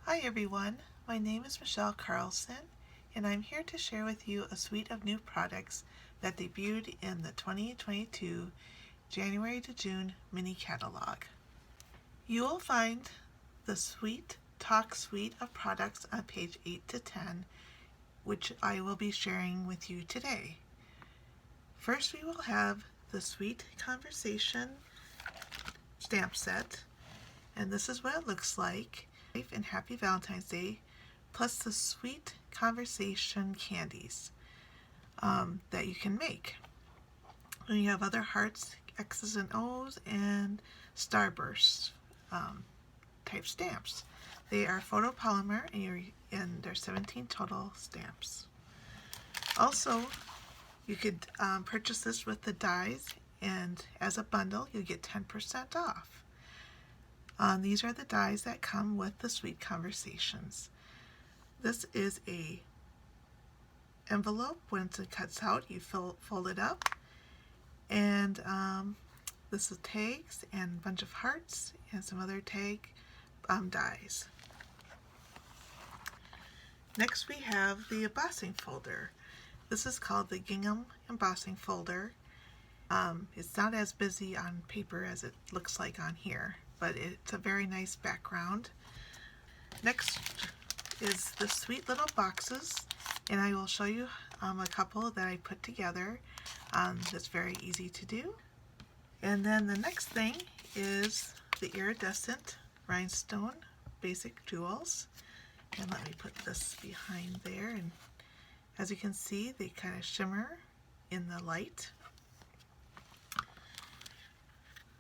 Hi everyone, my name is Michelle Carlson and I'm here to share with you a suite of new products that debuted in the 2022 January to June mini catalog. You will find the Talk suite of products on page 8 to 10, which I will be sharing with you today. First we will have the Sweet Conversation stamp set, and this is what it looks like. And Happy Valentine's Day, plus the Sweet Conversation candies that you can make. And you have other hearts, X's and O's, and starbursts type stamps. They are photopolymer, and there's 17 total stamps. Also, you could purchase this with the dies, and as a bundle, you get 10% off. These are the dies that come with the Sweet Conversations. This is a envelope. Once it cuts out, you fold it up, and this is tags and a bunch of hearts and some other tag dies. Next we have the embossing folder. This is called the Gingham embossing folder. It's not as busy on paper as it looks like on here, but it's a very nice background. Next is the sweet little boxes, and I will show you a couple that I put together. That's very easy to do. And then the next thing is the iridescent rhinestone basic jewels. And let me put this behind there, and as you can see, they kind of shimmer in the light.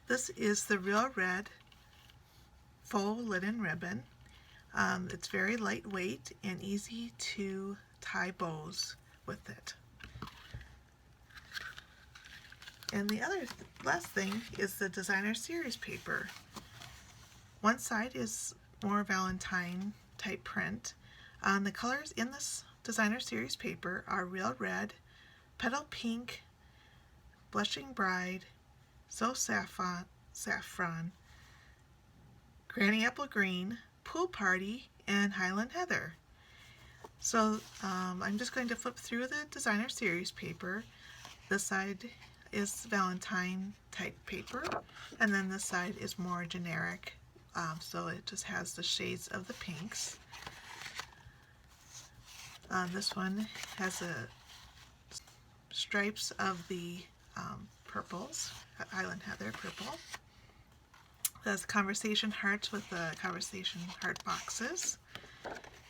This is the Real Red faux linen ribbon. It's very lightweight and easy to tie bows with it. And the last thing is the designer series paper. One side is more Valentine type print. The colors in this designer series paper are Real Red, Petal Pink, Blushing Bride, So Saffron, Granny Apple Green, Pool Party, and Highland Heather. So I'm just going to flip through the designer series paper. This side is Valentine type paper, and then this side is more generic, so it just has the shades of the pinks. This one has stripes of the purples, Highland Heather purple. There's conversation hearts with the conversation heart boxes,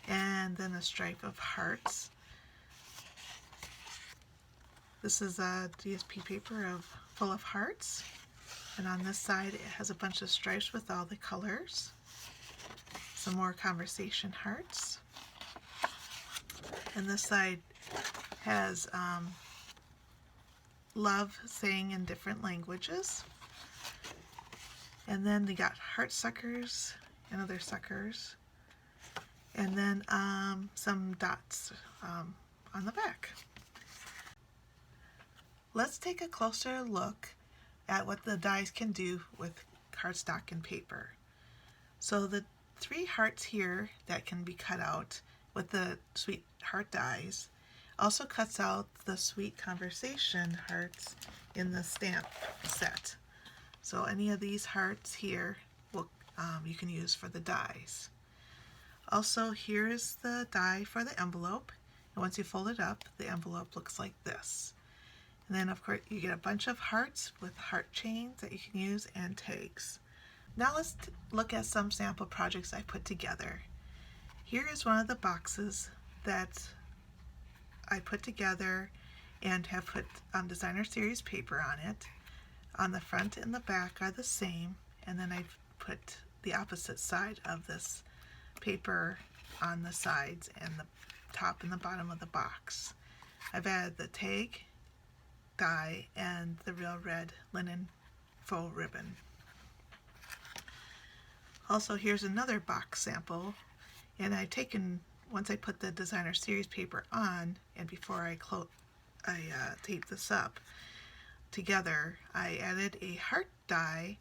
and then a stripe of hearts. This is a DSP paper full of hearts, and on this side it has a bunch of stripes with all the colors. Some more conversation hearts, and this side has love saying in different languages. And then they got heart suckers and other suckers, and then some dots on the back. Let's take a closer look at what the dies can do with cardstock and paper. So the 3 hearts here that can be cut out with the Sweet Heart dies also cuts out the Sweet Conversation hearts in the stamp set. So any of these hearts here you can use for the dies. Also, here is the die for the envelope, and once you fold it up, the envelope looks like this. And then of course you get a bunch of hearts with heart chains that you can use and tags. Now let's look at some sample projects I put together. Here is one of the boxes that I put together and have put designer series paper on it. On the front and the back are the same, and then I've put the opposite side of this paper on the sides and the top and the bottom of the box. I've added the tag die and the Real Red linen faux ribbon. Also, here's another box sample, and I've taken, once I put the designer series paper on and before I tape this up together, I added a heart die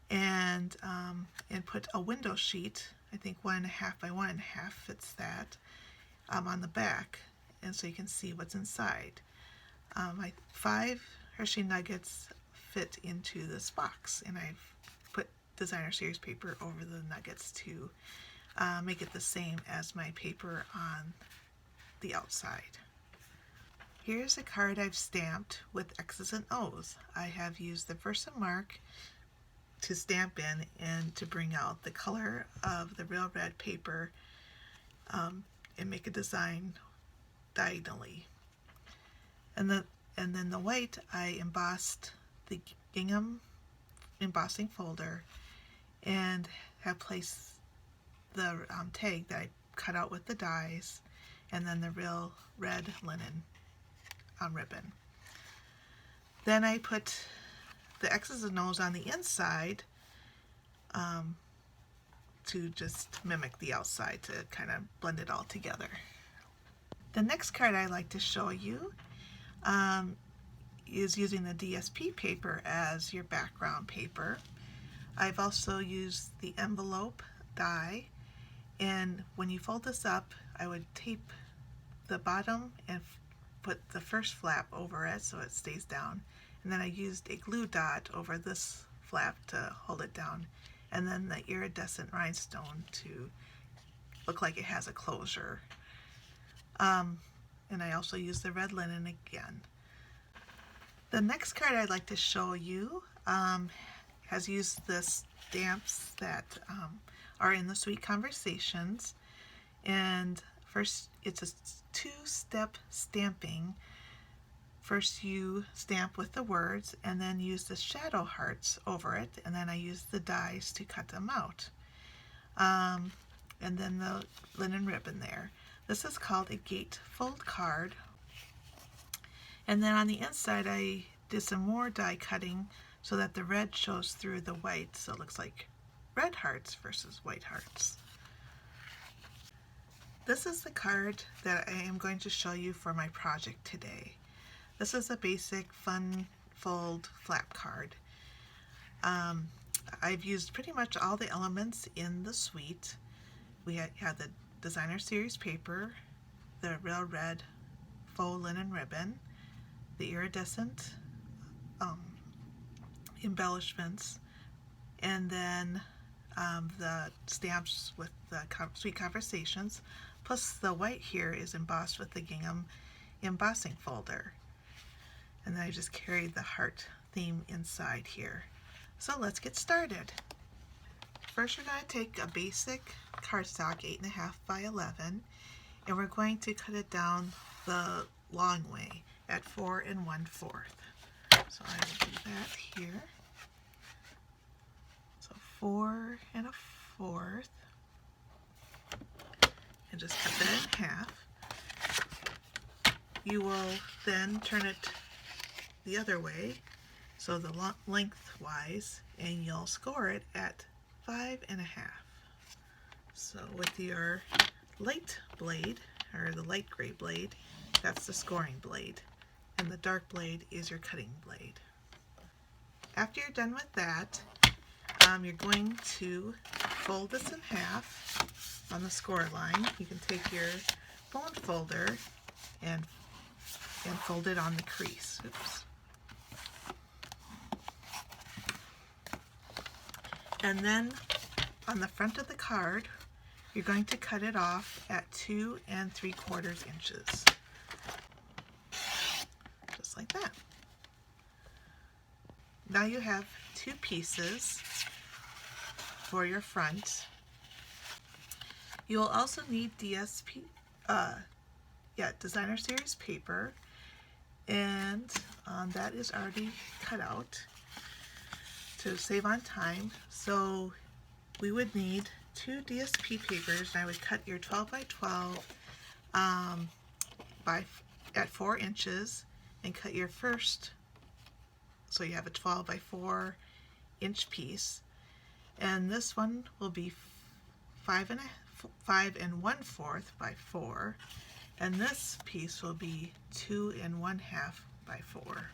and put a window sheet I think 1.5 by 1.5 fits that on the back, and so you can see what's inside. My 5 Hershey Nuggets fit into this box, and I've put designer series paper over the nuggets to make it the same as my paper on the outside. Here's a card I've stamped with X's and O's. I have used the Versamark to stamp in and to bring out the color of the real red paper and make a design diagonally. And then the white, I embossed the gingham embossing folder and have placed the tag that I cut out with the dies, and then the real red linen ribbon. Then I put the X's and O's on the inside to just mimic the outside, to kind of blend it all together. The next card I like to show you is using the DSP paper as your background paper. I've also used the envelope die, and when you fold this up, I would tape the bottom and put the first flap over it so it stays down, and then I used a glue dot over this flap to hold it down, and then the iridescent rhinestone to look like it has a closure. And I also used the red linen again. The next card I'd like to show you has used the stamps that are in the Sweet Conversations, and first it's a two-step stamping. First you stamp with the words and then use the shadow hearts over it, and then I use the dies to cut them out. And then the linen ribbon there. This is called a gatefold card. And then on the inside I did some more die cutting so that the red shows through the white, so it looks like red hearts versus white hearts. This is the card that I am going to show you for my project today. This is a basic fun fold flap card. I've used pretty much all the elements in the suite. We have the designer series paper, the real red faux linen ribbon, the iridescent embellishments, and then the stamps with the Sweet Conversations, plus the white here is embossed with the gingham embossing folder. And then I just carried the heart theme inside here. So let's get started. First we're going to take a basic cardstock 8.5 by 11, and we're going to cut it down the long way at 4 1/4. So I will do that here. So 4 1/4, and just cut that in half. You will then turn it the other way, so the lengthwise, and you'll score it at 5 1/2. So with your light blade, or the light gray blade, that's the scoring blade, and the dark blade is your cutting blade. After you're done with that, you're going to fold this in half on the score line. You can take your bone folder and fold it on the crease. Oops. And then on the front of the card, you're going to cut it off at 2 3/4 inches. Just like that. Now you have two pieces for your front. You will also need DSP, designer series paper, and that is already cut out to save on time. So we would need 2 DSP papers, and I would cut your 12 by 12 at 4 inches, and cut your first, so you have a 12 by 4 inch piece, and this one will be 5 1/4 by 4, and this piece will be 2 1/2 by 4.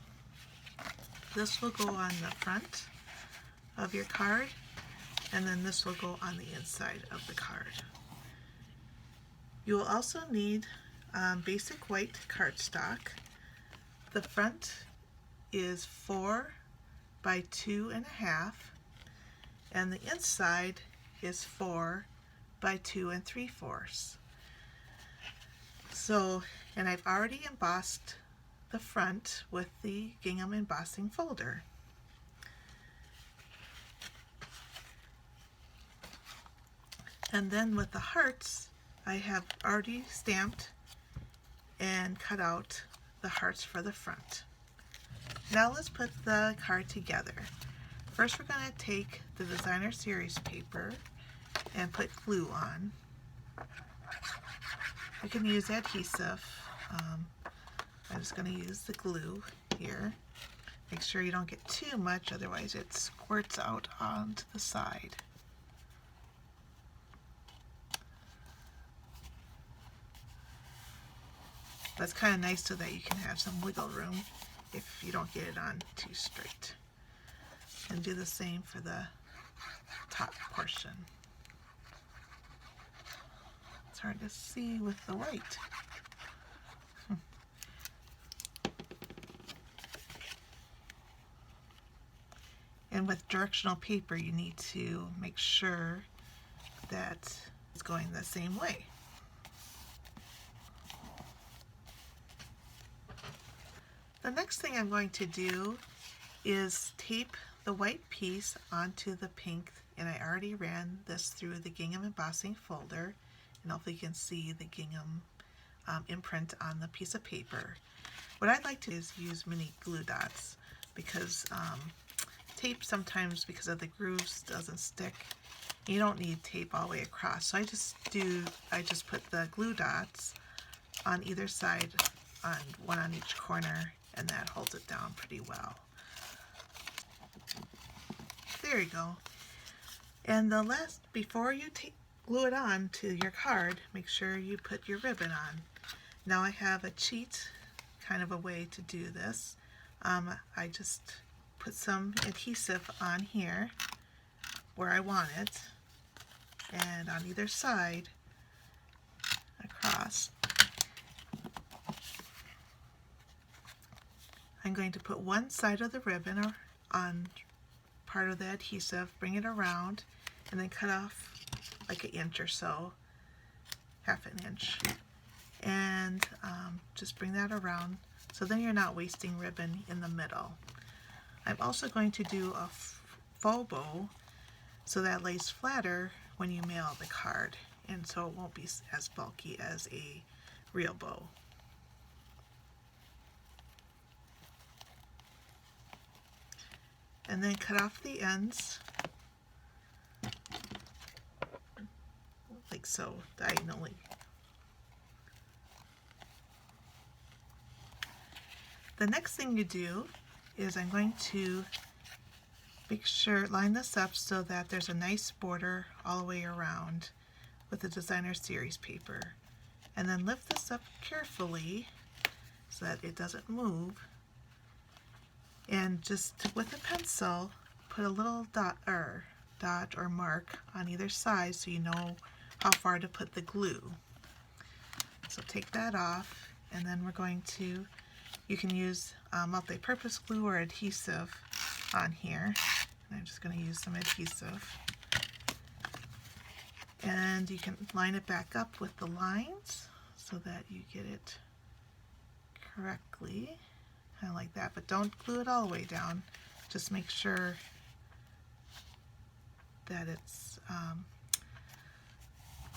This will go on the front of your card, and then this will go on the inside of the card. You will also need basic white cardstock. The front is 4 by 2.5, and the inside is 4 by 2 3/4. So, and I've already embossed the front with the gingham embossing folder. And then with the hearts, I have already stamped and cut out the hearts for the front. Now let's put the card together. First, we're going to take the designer series paper and put glue on. You can use adhesive. I'm just going to use the glue here. Make sure you don't get too much, otherwise it squirts out onto the side. That's kind of nice so that you can have some wiggle room if you don't get it on too straight. And do the same for the top portion. It's hard to see with the white. And with directional paper, you need to make sure that it's going the same way. The next thing I'm going to do is tape the white piece onto the pink, and I already ran this through the gingham embossing folder, and hopefully you can see the gingham imprint on the piece of paper. What I'd like to do is use mini glue dots, because tape sometimes, because of the grooves, doesn't stick. You don't need tape all the way across, so I just put the glue dots on either side, on one on each corner, and that holds it down pretty well. There you go. And the last, before you glue it on to your card, make sure you put your ribbon on. Now I have a cheat kind of a way to do this. I just put some adhesive on here where I want it, and on either side across. I'm going to put one side of the ribbon on part of the adhesive, bring it around, and then cut off like an inch or so, half an inch, and just bring that around, so then you're not wasting ribbon in the middle. I'm also going to do a faux bow so that lays flatter when you mail the card, and so it won't be as bulky as a real bow. And then cut off the ends like so, diagonally. The next thing you do is I'm going to make sure, line this up so that there's a nice border all the way around with the designer series paper, and then lift this up carefully so that it doesn't move. And just with a pencil, put a little dot or mark on either side so you know how far to put the glue. So take that off, and then we're going to, you can use multi-purpose glue or adhesive on here. And I'm just going to use some adhesive. And you can line it back up with the lines so that you get it correctly. Kind of like that, but don't glue it all the way down. Just make sure that it's,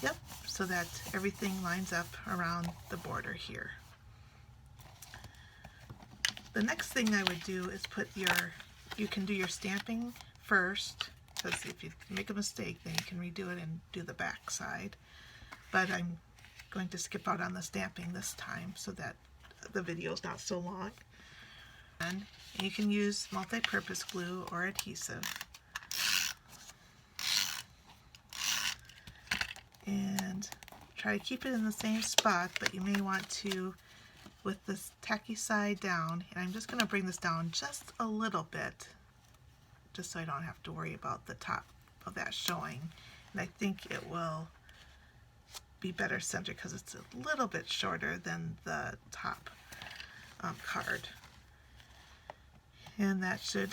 yep, so that everything lines up around the border here. The next thing I would do is put you can do your stamping first, because if you make a mistake, then you can redo it and do the back side. But I'm going to skip out on the stamping this time so that the video is not so long. And you can use multi-purpose glue or adhesive. And try to keep it in the same spot, but you may want to, with this tacky side down, and I'm just going to bring this down just a little bit, just so I don't have to worry about the top of that showing. And I think it will be better centered because it's a little bit shorter than the top card. And that should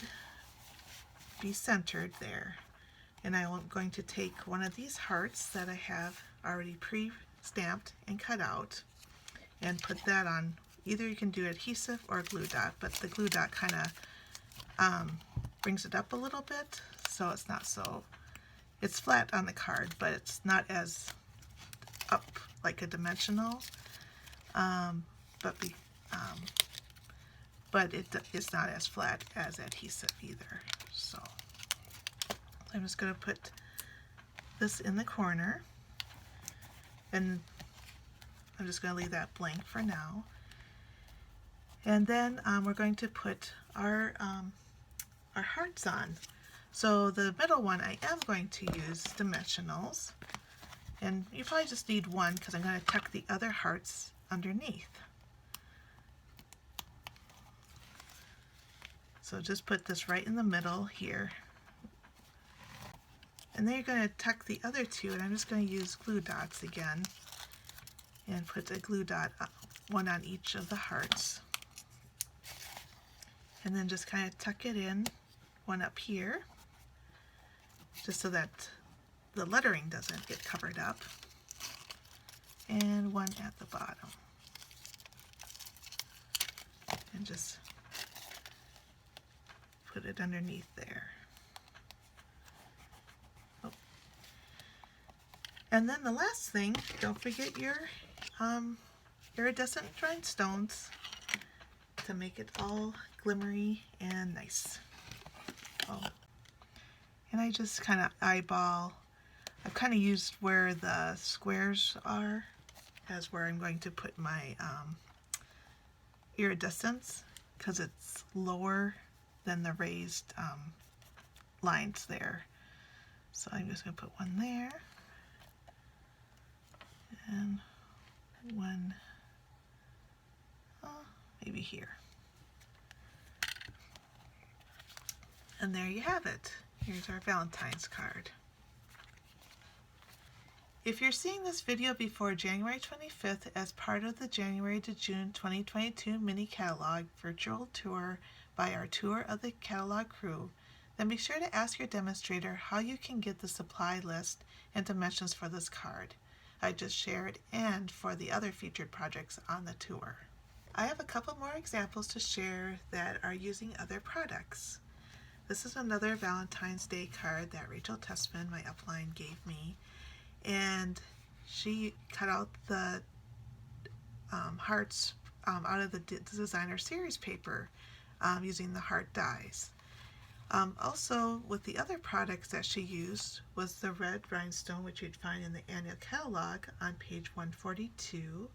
be centered there. And I'm going to take one of these hearts that I have already pre-stamped and cut out and put that on. Either you can do adhesive or glue dot, but the glue dot kind of brings it up a little bit, so it's not so, it's flat on the card, but it's not as up like a dimensional, but it's not as flat as adhesive either. So I'm just going to put this in the corner, and I'm just going to leave that blank for now. And then we're going to put our hearts on. So the middle one I am going to use dimensionals, and you probably just need one because I'm going to tuck the other hearts underneath. So just put this right in the middle here. And then you're going to tuck the other two, and I'm just going to use glue dots again and put a glue dot, one on each of the hearts. And then just kind of tuck it in, one up here, just so that the lettering doesn't get covered up, and one at the bottom. And just put it underneath there. Oh. And then the last thing, don't forget your iridescent rhinestones to make it all glimmery and nice. Oh. And I just kind of eyeball, I've kind of used where the squares are as where I'm going to put my iridescence, because it's lower than the raised lines there. So I'm just going to put one there, and one maybe here. And there you have it. Here's our Valentine's card. If you're seeing this video before January 25th as part of the January to June 2022 mini catalog virtual tour by our Tour of the Catalog crew, then be sure to ask your demonstrator how you can get the supply list and dimensions for this card I just shared and for the other featured projects on the tour. I have a couple more examples to share that are using other products. This is another Valentine's Day card that Rachel Tessman, my upline, gave me, and she cut out the hearts out of the designer series paper using the heart dies. Also, with the other products that she used was the red rhinestone, which you'd find in the annual catalog on page 142.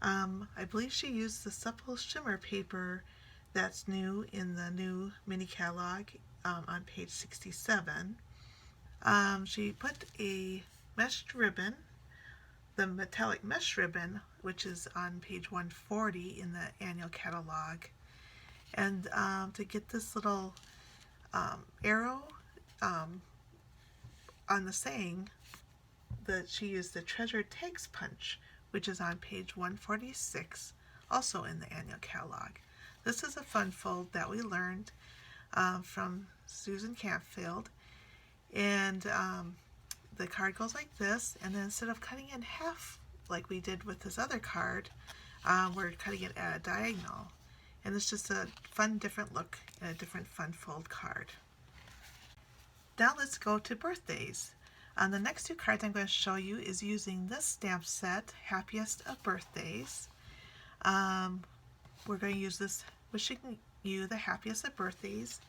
I believe she used the supple shimmer paper that's new in the new mini catalog on page 67. She put a meshed ribbon, the metallic mesh ribbon, which is on page 140 in the annual catalog. And to get this little arrow on the saying, that she used the treasure tags punch, which is on page 146, also in the annual catalog. This is a fun fold that we learned from Susan Campfield, and the card goes like this, and then instead of cutting it in half like we did with this other card, we're cutting it at a diagonal, and it's just a fun different look and a different fun fold card. Now let's go to birthdays. The next two cards I'm going to show you is using this stamp set, Happiest of Birthdays. We're going to use this Wishing You the Happiest of Birthdays,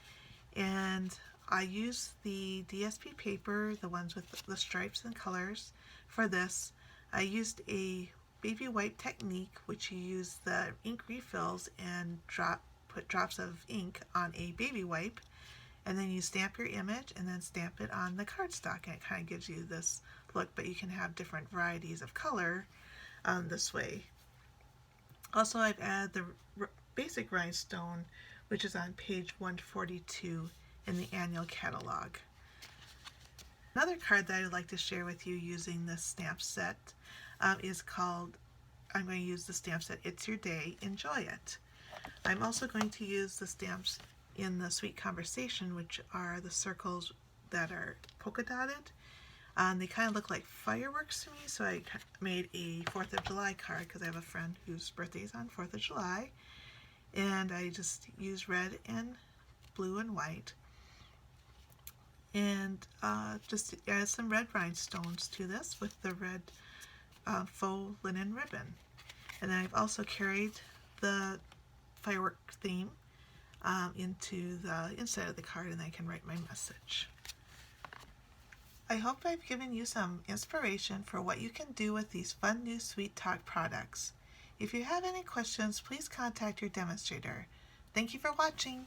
and I use the DSP paper, the ones with the stripes and colors for this. I used a baby wipe technique, which you use the ink refills and put drops of ink on a baby wipe, and then you stamp your image and then stamp it on the cardstock, and it kind of gives you this look, but you can have different varieties of color this way. Also, I've added the basic rhinestone, which is on page 142 in the annual catalog. Another card that I would like to share with you using this stamp set is called, I'm going to use the stamp set, It's Your Day, Enjoy It. I'm also going to use the stamps in the Sweet Conversation, which are the circles that are polka dotted. They kind of look like fireworks to me, so I made a 4th of July card because I have a friend whose birthday is on 4th of July. And I just used red and blue and white. And just add some red rhinestones to this with the red faux linen ribbon. And then I've also carried the firework theme into the inside of the card, and I can write my message. I hope I've given you some inspiration for what you can do with these fun new Sweet Talk products. If you have any questions, please contact your demonstrator. Thank you for watching.